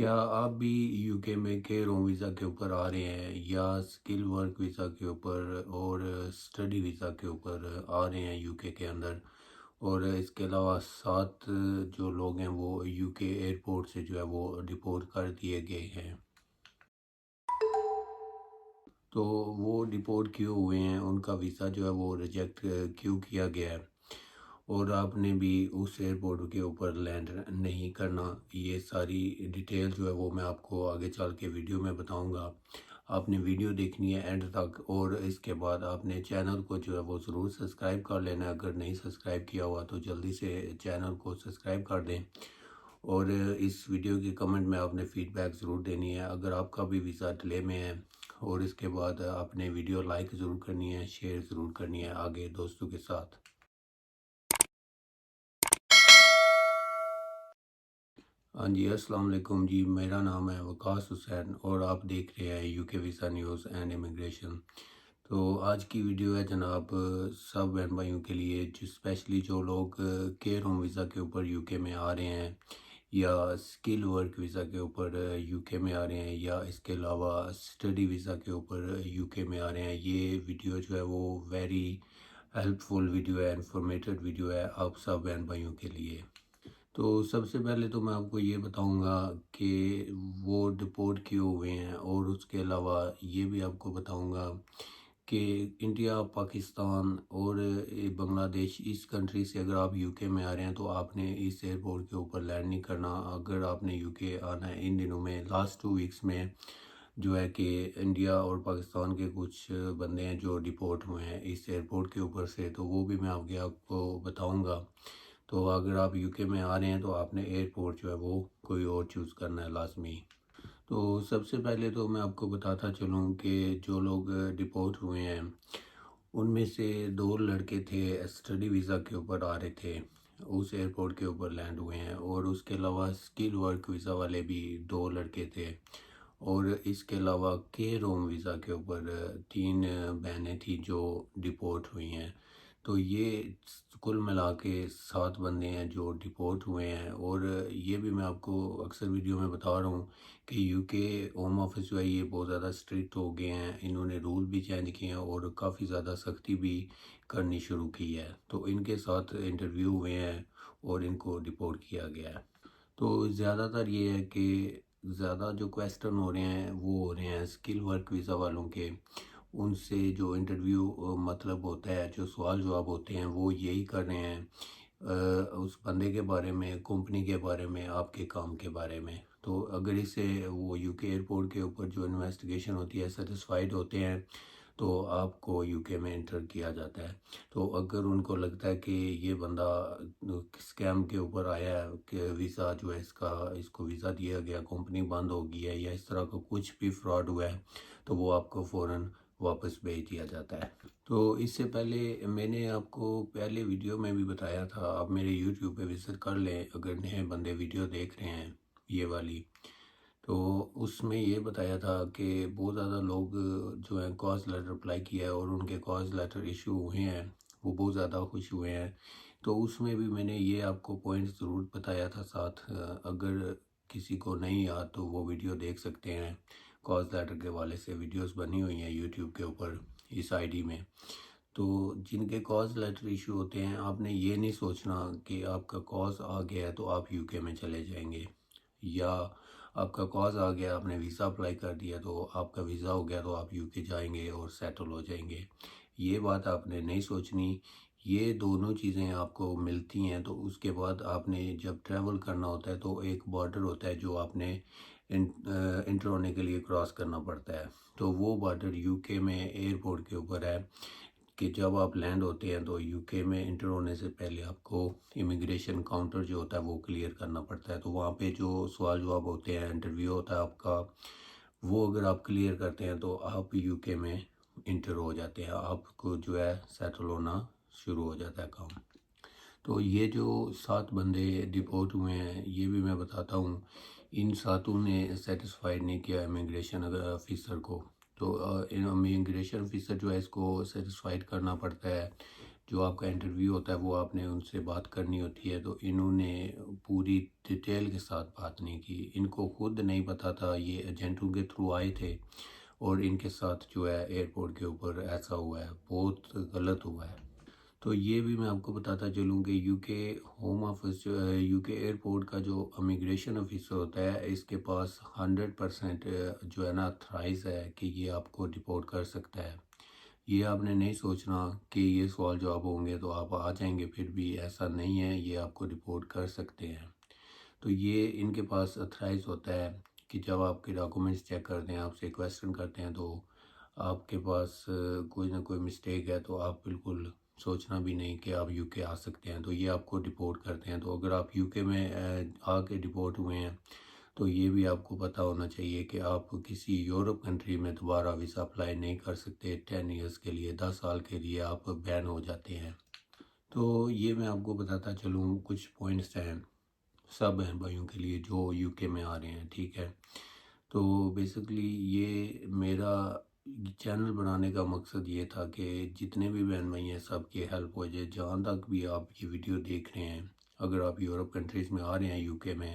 کیا آپ بھی یو کے میں کے روم ویزا کے اوپر آ رہے ہیں یا اسکل ورک ویزا کے اوپر اور اسٹڈی ویزا کے اوپر آ رہے ہیں یو کے اندر؟ اور اس کے علاوہ 7 جو لوگ ہیں وہ یو کے ایئرپورٹ سے جو ہے وہ ڈپورٹ کر دیے گئے ہیں۔ تو وہ ڈپورٹ کیوں ہوئے ہیں، ان کا ویزا جو ہے وہ ریجیکٹ کیوں کیا گیا ہے، اور آپ نے بھی اس ایئرپورٹ کے اوپر لینڈ نہیں کرنا، یہ ساری ڈیٹیل جو ہے وہ میں آپ کو آگے چل کے ویڈیو میں بتاؤں گا۔ آپ نے ویڈیو دیکھنی ہے اینڈ تک، اور اس کے بعد آپ نے چینل کو جو ہے وہ ضرور سبسکرائب کر لینا ہے۔ اگر نہیں سبسکرائب کیا ہوا تو جلدی سے چینل کو سبسکرائب کر دیں، اور اس ویڈیو کے کمنٹ میں آپ نے فیڈ بیک ضرور دینی ہے۔ اگر آپ کا بھی ویزا ڈیلے میں ہے، اور اس کے بعد آپ نے ویڈیو لائک ضرور کرنی ہے، شیئر ضرور کرنی ہے آگے دوستوں کے ساتھ۔ ہاں جی، السلام علیکم جی، میرا نام ہے وقاص حسین اور آپ دیکھ رہے ہیں یو کے ویزا نیوز اینڈ امیگریشن۔ تو آج کی ویڈیو ہے جناب سب بہن بھائیوں کے لیے، جو اسپیشلی جو لوگ کے روم ویزا کے اوپر یو کے میں آ رہے ہیں یا اسکل ورک ویزا کے اوپر یو کے میں آ رہے ہیں، یا اس کے علاوہ اسٹڈی ویزا کے اوپر یو کے میں آ رہے ہیں۔ یہ ویڈیو جو ہے وہ ویری ہیلپ فل ویڈیو ہے، انفارمیٹیو ویڈیو ہے آپ سب بہن بھائیوں کے لیے۔ تو سب سے پہلے تو میں آپ کو یہ بتاؤں گا کہ وہ ڈپورٹ کیوں ہوئے ہیں، اور اس کے علاوہ یہ بھی آپ کو بتاؤں گا کہ انڈیا، پاکستان اور بنگلہ دیش، اس کنٹری سے اگر آپ یو کے میں آ رہے ہیں تو آپ نے اس ایئرپورٹ کے اوپر لینڈ نہیں کرنا۔ اگر آپ نے یو کے آنا ہے ان دنوں میں، لاسٹ 2 ویکس میں جو ہے کہ انڈیا اور پاکستان کے کچھ بندے ہیں جو ڈپورٹ ہوئے ہیں اس ایئرپورٹ کے اوپر سے، تو وہ بھی میں آپ کو بتاؤں گا۔ تو اگر آپ یو کے میں آ رہے ہیں تو آپ نے ایئرپورٹ جو ہے وہ کوئی اور چوز کرنا ہے لازمی۔ تو سب سے پہلے تو میں آپ کو بتاتا چلوں کہ جو لوگ ڈپورٹ ہوئے ہیں ان میں سے 2 لڑکے تھے، اسٹڈی ویزا کے اوپر آ رہے تھے، اس ایئرپورٹ کے اوپر لینڈ ہوئے ہیں، اور اس کے علاوہ اسکل ورک ویزا والے بھی 2 لڑکے تھے، اور اس کے علاوہ کے روم ویزا کے اوپر 3 بہنیں تھیں جو ڈپورٹ ہوئی ہیں۔ تو یہ کل ملا کے 7 بندے ہیں جو ڈپورٹ ہوئے ہیں۔ اور یہ بھی میں آپ کو اکثر ویڈیو میں بتا رہا ہوں کہ یو کے ہوم آفس جو ہے یہ بہت زیادہ اسٹرکٹ ہو گئے ہیں، انہوں نے رول بھی چینج کیے ہیں اور کافی زیادہ سختی بھی کرنی شروع کی ہے۔ تو ان کے ساتھ انٹرویو ہوئے ہیں اور ان کو ڈپورٹ کیا گیا ہے۔ تو زیادہ تر یہ ہے کہ زیادہ جو کویسچن ہو رہے ہیں وہ ہو رہے ہیں اسکل ورک ویزا والوں کے، ان سے جو انٹرویو مطلب ہوتا ہے، جو سوال جواب ہوتے ہیں وہ یہی کر رہے ہیں اس بندے کے بارے میں، کمپنی کے بارے میں، آپ کے کام کے بارے میں۔ تو اگر اسے وہ یو کے ایئرپورٹ کے اوپر جو انویسٹیگیشن ہوتی ہے سیٹسفائیڈ ہوتے ہیں تو آپ کو یو کے میں انٹر کیا جاتا ہے۔ تو اگر ان کو لگتا ہے کہ یہ بندہ اسکیم کے اوپر آیا ہے، کہ ویزا جو ہے اس کو ویزا دیا گیا، کمپنی بند ہو گئی ہے، یا اس طرح کا کچھ بھی فراڈ ہوا ہے، تو وہ آپ کو فوراً واپس بھیج دیا جاتا ہے۔ تو اس سے پہلے میں نے آپ کو پہلے ویڈیو میں بھی بتایا تھا، آپ میرے یوٹیوب پہ وزٹ کر لیں اگر نئے بندے ویڈیو دیکھ رہے ہیں یہ والی، تو اس میں یہ بتایا تھا کہ بہت زیادہ لوگ جو ہیں کاز لیٹر اپلائی کیا ہے اور ان کے کاز لیٹر ایشو ہوئے ہیں، وہ بہت زیادہ خوش ہوئے ہیں۔ تو اس میں بھی میں نے یہ آپ کو پوائنٹ ضرور بتایا تھا ساتھ، اگر کسی کو نہیں یاد تو وہ ویڈیو دیکھ سکتے ہیں، کاز لیٹر کے والے سے ویڈیوز بنی ہوئی ہیں یوٹیوب کے اوپر اس آئی ڈی میں۔ تو جن کے کاز لیٹر ایشو ہوتے ہیں، آپ نے یہ نہیں سوچنا کہ آپ کا کاز آ گیا ہے تو آپ یو کے میں چلے جائیں گے، یا آپ کا کاز آ گیا، آپ نے ویزا اپلائی کر دیا تو آپ کا ویزا ہو گیا تو آپ یو کے جائیں گے اور سیٹل ہو جائیں گے۔ یہ بات آپ نے نہیں سوچنی۔ یہ دونوں چیزیں آپ کو ملتی ہیں تو اس کے بعد آپ نے جب ٹریول کرنا ہوتا ہے تو ایک بارڈر ہوتا ہے جو آپ نے انٹر ہونے کے لیے کراس کرنا پڑتا ہے۔ تو وہ بارڈر یو کے میں ایئرپورٹ کے اوپر ہے کہ جب آپ لینڈ ہوتے ہیں تو یو کے میں انٹر ہونے سے پہلے آپ کو امیگریشن کاؤنٹر جو ہوتا ہے وہ کلیئر کرنا پڑتا ہے۔ تو وہاں پہ جو سوال جواب ہوتے ہیں، انٹرویو ہوتا ہے آپ کا، وہ اگر آپ کلیئر کرتے ہیں تو آپ یو کے میں انٹر ہو جاتے ہیں، آپ کو جو ہے سیٹل ہونا شروع ہو جاتا ہے کام۔ تو یہ جو 7 بندے ڈپورٹ ہوئے ہیں یہ بھی میں بتاتا ہوں، ان 7 نے سیٹسفائیڈ نہیں کیا امیگریشن آفیسر کو۔ تو امیگریشن آفیسر جو ہے اس کو سیٹسفائیڈ کرنا پڑتا ہے، جو آپ کا انٹرویو ہوتا ہے وہ آپ نے ان سے بات کرنی ہوتی ہے، تو انہوں نے پوری ڈیٹیل کے ساتھ بات نہیں کی، ان کو خود نہیں پتہ تھا، یہ ایجنٹوں کے تھرو آئے تھے اور ان کے ساتھ جو ہے ایئرپورٹ کے اوپر ایسا ہوا ہے، بہت غلط ہوا ہے۔ تو یہ بھی میں آپ کو بتاتا چلوں کہ یو کے ہوم آفس جو ہے، یو کے ایئرپورٹ کا جو امیگریشن آفیسر ہوتا ہے، اس کے پاس 100% جو ہے نا تھرائز ہے کہ یہ آپ کو ڈپورٹ کر سکتا ہے۔ یہ آپ نے نہیں سوچنا کہ یہ سوال جواب ہوں گے تو آپ آ جائیں گے، پھر بھی ایسا نہیں ہے، یہ آپ کو ڈپورٹ کر سکتے ہیں۔ تو یہ ان کے پاس اتھرائز ہوتا ہے کہ جب آپ کے ڈاکومنٹس چیک کرتے ہیں، آپ سے کویسچن کرتے ہیں، تو آپ کے پاس کوئی نہ کوئی مسٹیک ہے تو آپ بالکل سوچنا بھی نہیں کہ آپ یو کے آ سکتے ہیں، تو یہ آپ کو ڈپورٹ کرتے ہیں۔ تو اگر آپ یو کے میں آ کے ڈپورٹ ہوئے ہیں تو یہ بھی آپ کو پتہ ہونا چاہیے کہ آپ کسی یورپ کنٹری میں دوبارہ ویزا اپلائی نہیں کر سکتے 10 ایئرس کے لیے، 10 سال کے لیے آپ بین ہو جاتے ہیں۔ تو یہ میں آپ کو بتاتا چلوں، کچھ پوائنٹس ہیں سب بہن بھائیوں کے لیے جو یو کے میں آ رہے ہیں، ٹھیک ہے۔ تو بیسکلی یہ میرا چینل بنانے کا مقصد یہ تھا کہ جتنے بھی بہن بھائی ہیں سب کی ہیلپ ہو جائے، جہاں تک بھی آپ یہ ویڈیو دیکھ رہے ہیں، اگر آپ یورپ کنٹریز میں آ رہے ہیں یو کے میں،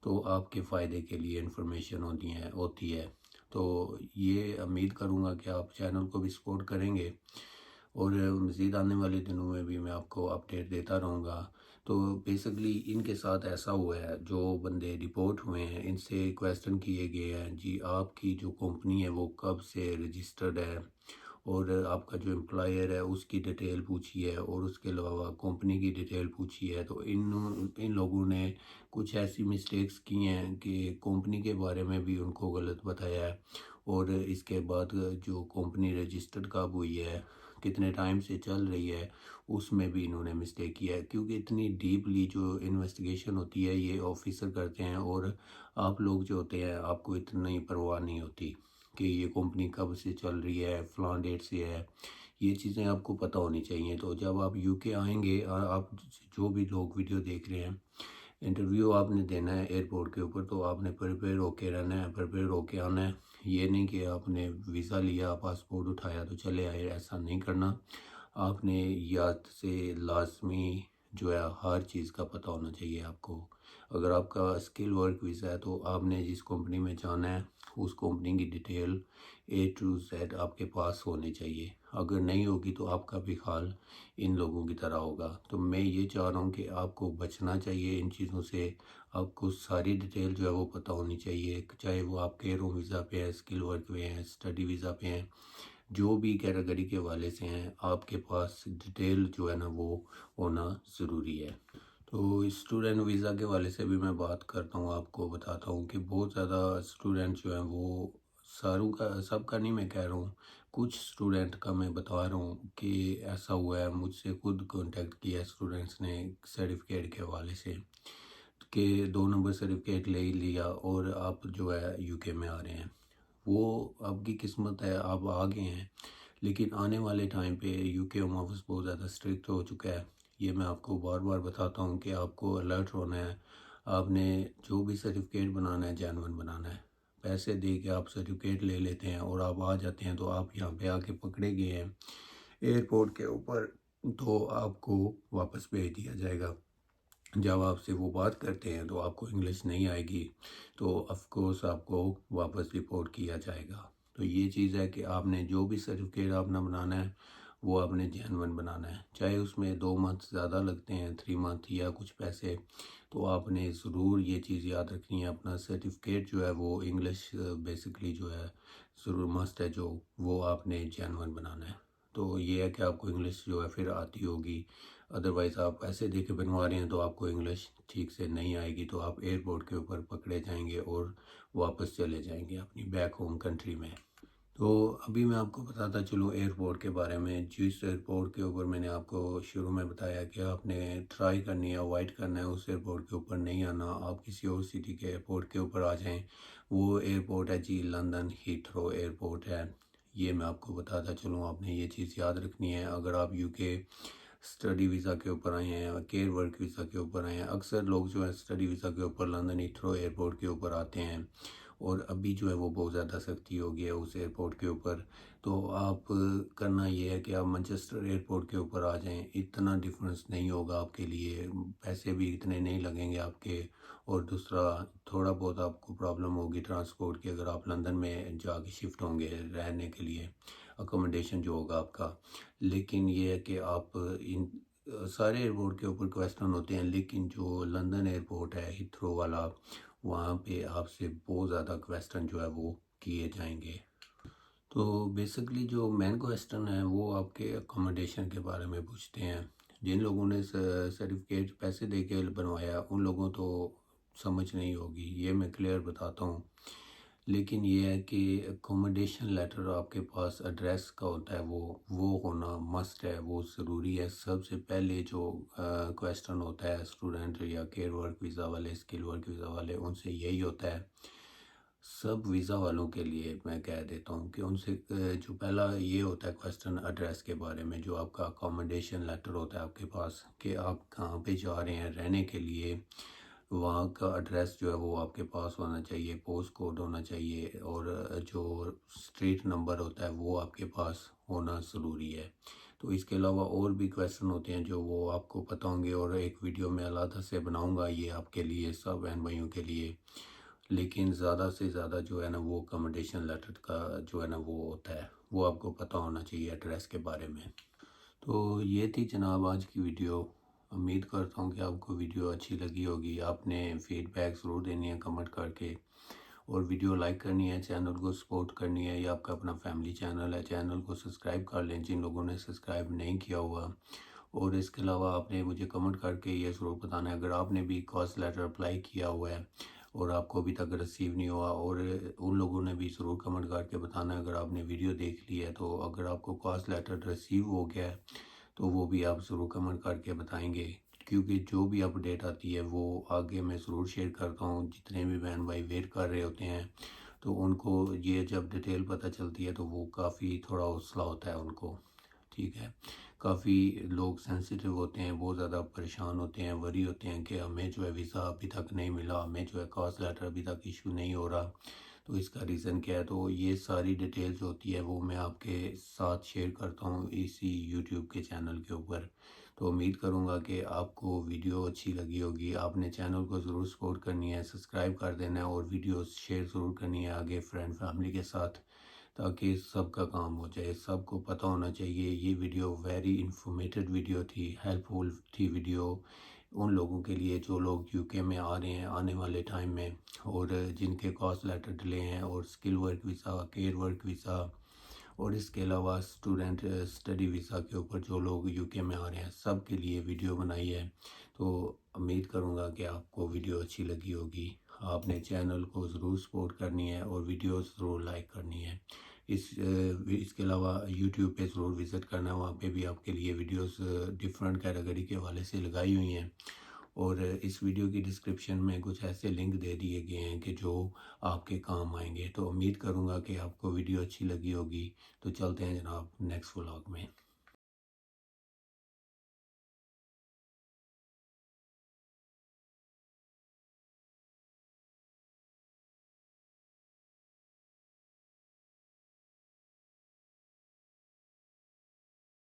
تو آپ کے فائدے کے لیے انفارمیشن ہوتی ہے۔ تو یہ امید کروں گا کہ آپ چینل کو بھی سپورٹ کریں گے، اور مزید آنے والے دنوں میں بھی میں آپ کو اپڈیٹ دیتا رہوں گا۔ تو بیسکلی ان کے ساتھ ایسا ہوا ہے، جو بندے رپورٹ ہوئے ہیں ان سے کویسچن کیے گئے ہیں، جی آپ کی جو کمپنی ہے وہ کب سے رجسٹرڈ ہے، اور آپ کا جو امپلائر ہے اس کی ڈیٹیل پوچھی ہے، اور اس کے علاوہ کمپنی کی ڈیٹیل پوچھی ہے۔ تو ان لوگوں نے کچھ ایسی مسٹیکس کی ہیں کہ کمپنی کے بارے میں بھی ان کو غلط بتایا ہے، اور اس کے بعد جو کمپنی رجسٹرڈ کب ہوئی ہے، کتنے ٹائم سے چل رہی ہے، اس میں بھی انہوں نے مسٹیک کیا ہے، کیونکہ اتنی ڈیپلی جو انویسٹیگیشن ہوتی ہے یہ آفیسر کرتے ہیں، اور آپ لوگ جو ہوتے ہیں آپ کو اتنی پرواہ نہیں ہوتی کہ یہ کمپنی کب سے چل رہی ہے، فلاں ڈیٹ سے ہے، یہ چیزیں آپ کو پتہ ہونی چاہیے۔ تو جب آپ یو کے آئیں گے، آپ جو بھی لوگ ویڈیو دیکھ رہے ہیں، انٹرویو آپ نے دینا ہے ایئرپورٹ کے اوپر، تو آپ نے پریپیئر ہو کے رہنا ہے، پریپیئر ہو کے آنا ہے۔ یہ نہیں کہ آپ نے ویزا لیا، پاسپورٹ اٹھایا تو چلے آئے، ایسا نہیں کرنا۔ آپ نے یاد سے لازمی جو ہے ہر چیز کا پتہ ہونا چاہیے آپ کو۔ اگر آپ کا اسکل ورک ویزا ہے تو آپ نے جس کمپنی میں جانا ہے اس کمپنی کی ڈیٹیل A to Z آپ کے پاس ہونی چاہیے، اگر نہیں ہوگی تو آپ کا بھی حال ان لوگوں کی طرح ہوگا۔ تو میں یہ چاہ رہا ہوں کہ آپ کو بچنا چاہیے ان چیزوں سے، آپ کو ساری ڈیٹیل جو ہے وہ پتہ ہونی چاہیے، چاہے وہ آپ کیئر ویزا پہ ہیں، اسکل ورک پہ ہیں، اسٹڈی ویزا پہ ہیں، جو بھی کیٹیگری کے حوالے سے ہیں، آپ کے پاس ڈیٹیل جو ہے نا وہ ہونا ضروری ہے۔ تو اسٹوڈنٹ ویزا کے حوالے سے بھی میں بات کرتا ہوں، آپ کو بتاتا ہوں کہ بہت زیادہ اسٹوڈنٹ جو ہیں وہ سب کا نہیں میں کہہ رہا ہوں، کچھ اسٹوڈنٹ کا میں بتا رہا ہوں کہ ایسا ہوا ہے، مجھ سے خود کانٹیکٹ کیا اسٹوڈنٹس نے سرٹیفکیٹ کے حوالے سے کہ 2 نمبر سرٹیفکیٹ لے لیا اور آپ جو ہے یو کے میں آ رہے ہیں۔ وہ آپ کی قسمت ہے، آپ آ گئے ہیں، لیکن آنے والے ٹائم پہ یو کے ہوم آفس بہت زیادہ اسٹرکٹ ہو چکا ہے۔ یہ میں آپ کو بار بار بتاتا ہوں کہ آپ کو الرٹ ہونا ہے، آپ نے جو بھی سرٹیفکیٹ بنانا ہے جینون بنانا ہے۔ پیسے دے کے آپ سرٹیفکیٹ لے لیتے ہیں اور آپ آ جاتے ہیں، تو آپ یہاں پہ آ کے پکڑے گئے ہیں ایئرپورٹ کے اوپر، تو آپ کو واپس بھیج دیا جائے گا۔ جب آپ سے وہ بات کرتے ہیں تو آپ کو انگلش نہیں آئے گی، تو آف کورس آپ کو واپس رپورٹ کیا جائے گا۔ تو یہ چیز ہے کہ آپ نے جو بھی سرٹیفکیٹ آپ نے بنانا ہے وہ آپ نے جینون بنانا ہے، چاہے اس میں 2 منتھ زیادہ لگتے ہیں، 3 منتھ یا کچھ پیسے، تو آپ نے ضرور یہ چیز یاد رکھنی ہے، اپنا سرٹیفکیٹ جو ہے وہ انگلش بیسکلی جو ہے ضرور مسٹ ہے، جو وہ آپ نے جینون بنانا ہے۔ تو یہ ہے کہ آپ کو انگلش جو ہے پھر آتی ہوگی، ادروائز آپ پیسے دے کے بنوا رہے ہیں تو آپ کو انگلش ٹھیک سے نہیں آئے گی، تو آپ ایئرپورٹ کے اوپر پکڑے جائیں گے اور واپس چلے جائیں گے اپنی بیک ہوم کنٹری میں۔ تو ابھی میں آپ کو بتاتا چلوں ایئرپورٹ کے بارے میں، جس ایئرپورٹ کے اوپر میں نے آپ کو شروع میں بتایا کہ آپ نے ٹرائی کرنی ہے، اوائڈ کرنا ہے اس ایئرپورٹ کے اوپر نہیں آنا، آپ کسی اور سٹی کے ایئرپورٹ کے اوپر آ جائیں۔ وہ ایئرپورٹ ہے جی لندن ہیتھرو ایئرپورٹ ہے، یہ میں آپ کو بتاتا چلوں، آپ نے یہ چیز یاد رکھنی ہے۔ اگر آپ یو کے اسٹڈی ویزا کے اوپر آئے ہیں، کیئر ورک ویزا کے اوپر آئے ہیں، اکثر لوگ جو ہے اسٹڈی ویزا کے اوپر لندن ہیتھرو ایئرپورٹ کے اوپر آتے ہیں، اور ابھی جو ہے وہ بہت زیادہ سختی ہو گیا ہے اس ایئرپورٹ کے اوپر. تو آپ کرنا یہ ہے کہ آپ مانچسٹر ایئرپورٹ کے اوپر آ جائیں. اتنا ڈفرنس نہیں ہوگا آپ کے لیے, پیسے بھی اتنے نہیں لگیں گے آپ کے. اور دوسرا تھوڑا بہت آپ کو پرابلم ہوگی ٹرانسپورٹ کی اگر آپ لندن میں جا کے شفٹ ہوں گے رہنے کے لیے, اکوموڈیشن جو ہوگا آپ کا. لیکن یہ ہے کہ آپ ان سارے ایئرپورٹ کے اوپر کویسٹن ہوتے ہیں, لیکن جو لندن ایئرپورٹ ہے ہیتھرو والا, وہاں پہ آپ سے بہت زیادہ کویسٹن جو ہے وہ کیے جائیں گے. تو بیسکلی جو مین کویسٹن ہے وہ آپ کے اکوموڈیشن کے بارے میں پوچھتے ہیں. جن لوگوں نے سرٹیفکیٹ پیسے دے کے بنوایا ان لوگوں تو سمجھ نہیں ہوگی, یہ میں کلیئر بتاتا ہوں. لیکن یہ ہے کہ اکوموڈیشن لیٹر آپ کے پاس ایڈریس کا ہوتا ہے, وہ ہونا مسٹ ہے, وہ ضروری ہے. سب سے پہلے جو کویسٹن ہوتا ہے اسٹوڈنٹ یا کیئر ورک ویزا والے, اسکل ورک ویزا والے, ان سے یہی ہوتا ہے. سب ویزا والوں کے لیے میں کہہ دیتا ہوں کہ ان سے جو پہلا یہ ہوتا ہے کویسٹن ایڈریس کے بارے میں, جو آپ کا اکوموڈیشن لیٹر ہوتا ہے آپ کے پاس کہ آپ کہاں پہ جا رہے ہیں رہنے کے لیے, وہاں کا ایڈریس جو ہے وہ آپ کے پاس ہونا چاہیے, پوسٹ کوڈ ہونا چاہیے, اور جو اسٹریٹ نمبر ہوتا ہے وہ آپ کے پاس ہونا ضروری ہے. تو اس کے علاوہ اور بھی کویسچن ہوتے ہیں جو وہ آپ کو پتہ ہوں گے, اور ایک ویڈیو میں علیحدہ سے بناؤں گا یہ آپ کے لیے, سب بہن بھائیوں کے لیے. لیکن زیادہ سے زیادہ جو ہے نا وہ اکوموڈیشن لیٹر کا جو ہے نا وہ ہوتا ہے, وہ آپ کو پتہ ہونا چاہیے ایڈریس کے بارے میں. تو یہ تھی جناب آج کی ویڈیو. امید کرتا ہوں کہ آپ کو ویڈیو اچھی لگی ہوگی. آپ نے فیڈ بیک ضرور دینی ہے کمنٹ کر کے, اور ویڈیو لائک کرنی ہے, چینل کو سپورٹ کرنی ہے. یہ آپ کا اپنا فیملی چینل ہے, چینل کو سبسکرائب کر لیں جن لوگوں نے سبسکرائب نہیں کیا ہوا. اور اس کے علاوہ آپ نے مجھے کمنٹ کر کے یہ ضرور بتانا ہے اگر آپ نے بھی کاسٹ لیٹر اپلائی کیا ہوا ہے اور آپ کو ابھی تک ریسیو نہیں ہوا. اور ان لوگوں نے بھی ضرور کمنٹ کر کے بتانا ہے اگر آپ نے ویڈیو دیکھ لی ہے تو اگر آپ کو کاسٹ لیٹر ریسیو ہو گیا ہے تو وہ بھی آپ ضرور کمنٹ کر کے بتائیں گے, کیونکہ جو بھی اپڈیٹ آتی ہے وہ آگے میں ضرور شیئر کرتا ہوں. جتنے بھی بہن بھائی ویٹ کر رہے ہوتے ہیں تو ان کو یہ جب ڈیٹیل پتہ چلتی ہے تو وہ کافی تھوڑا حوصلہ ہوتا ہے ان کو. ٹھیک ہے, کافی لوگ سینسیٹیو ہوتے ہیں, بہت زیادہ پریشان ہوتے ہیں, وری ہوتے ہیں کہ ہمیں جو ہے ویزا ابھی تک نہیں ملا, ہمیں جو ہے کاسٹ لیٹر ابھی تک ایشو نہیں ہو رہا, تو اس کا ریزن کیا ہے. تو یہ ساری ڈیٹیل جو ہوتی ہے وہ میں آپ کے ساتھ شیئر کرتا ہوں اسی یوٹیوب کے چینل کے اوپر. تو امید کروں گا کہ آپ کو ویڈیو اچھی لگی ہوگی. آپ نے چینل کو ضرور سپورٹ کرنی ہے, سبسکرائب کر دینا ہے, اور ویڈیو شیئر ضرور کرنی ہے آگے فرینڈ فیملی کے ساتھ, تاکہ سب کا کام ہو جائے. سب کو پتہ ہونا چاہیے یہ ویڈیو ویری انفارمیٹیو ویڈیو تھی, ہیلپ فل تھی ویڈیو ان لوگوں کے لیے جو لوگ یو کے میں آ رہے ہیں آنے والے ٹائم میں, اور جن کے کاسٹ لیٹر ڈلے ہیں, اور skill work visa, care work visa, اور اس کے علاوہ اسٹوڈنٹ اسٹڈی ویزا کے اوپر جو لوگ یو کے میں آ رہے ہیں, سب کے لیے ویڈیو بنائی ہے. تو امید کروں گا کہ آپ کو ویڈیو اچھی لگی ہوگی. آپ نے چینل کو ضرور سپورٹ کرنی ہے اور ویڈیو ضرور لائک کرنی ہے. اس کے علاوہ یوٹیوب پہ ضرور وزٹ کرنا, وہاں پہ بھی آپ کے لیے ویڈیوز ڈیفرنٹ کیٹیگری کے حوالے سے لگائی ہوئی ہیں. اور اس ویڈیو کی ڈسکرپشن میں کچھ ایسے لنک دے دیے گئے ہیں کہ جو آپ کے کام آئیں گے. تو امید کروں گا کہ آپ کو ویڈیو اچھی لگی ہوگی. تو چلتے ہیں جناب نیکسٹ ولاگ میں.